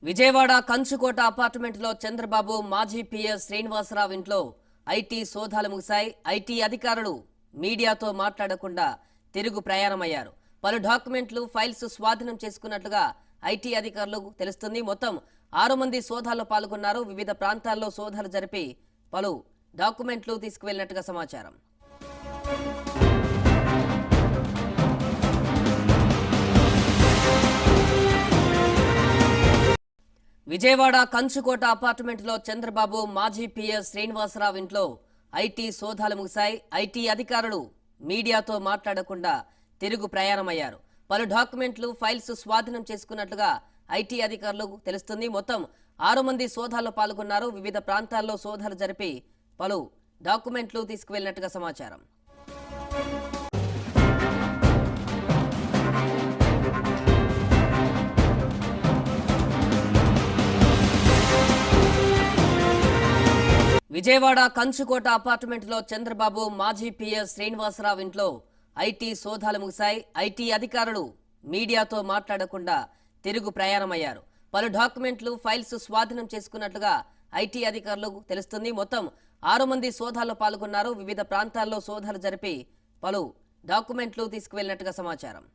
విజయవాడ కంచుకోట అపార్ట్మెంట్లో చంద్రబాబు మాజీ పీఎస్ శ్రీనివాసరావు ఇంట్లో ఐటీ సోదాలు ముగిశాయి. ఐటీ అధికారులు మీడియాతో మాట్లాడకుండా తిరుగు ప్రయాణమయ్యారు. పలు డాక్యుమెంట్లు, ఫైల్స్ స్వాధీనం చేసుకున్నట్లుగా ఐటీ అధికారులు తెలుస్తుంది. మొత్తం 6 మంది సోదాల్లో పాల్గొన్నారు. వివిధ ప్రాంతాల్లో సోదాలు జరిపి పలు డాక్యుమెంట్లు తీసుకువెళ్లినట్టుగా సమాచారం. విజయవాడ కంచుకోట అపార్ట్మెంట్లో చంద్రబాబు మాజీ పీఎస్ శ్రీనివాసరావు ఇంట్లో ఐటీ సోదాలు ముగిశాయి. ఐటీ అధికారులు మీడియాతో మాట్లాడకుండా తిరుగు ప్రయాణమయ్యారు. పలు డాక్యుమెంట్లు, ఫైల్స్ స్వాధీనం చేసుకున్నట్లుగా ఐటీ అధికారులు తెలుస్తుంది. మొత్తం 6 మంది సోదాల్లో పాల్గొన్నారు. వివిధ ప్రాంతాల్లో సోదాలు జరిపి పలు డాక్యుమెంట్లు తీసుకువెళ్లినట్టుగా సమాచారం. విజయవాడ కంచుకోట అపార్ట్మెంట్లో చంద్రబాబు మాజీ పీఎస్ శ్రీనివాసరావు ఇంట్లో ఐటీ సోదాలు ముగిశాయి. ఐటీ అధికారులు మీడియాతో మాట్లాడకుండా తిరుగు ప్రయాణమయ్యారు. పలు డాక్యుమెంట్లు, ఫైల్స్ స్వాధీనం చేసుకున్నట్లుగా ఐటీ అధికారులు తెలుస్తుంది. మొత్తం 6 మంది సోదాల్లో పాల్గొన్నారు. వివిధ ప్రాంతాల్లో సోదాలు జరిపి పలు డాక్యుమెంట్లు తీసుకువెళ్లినట్టుగా సమాచారం.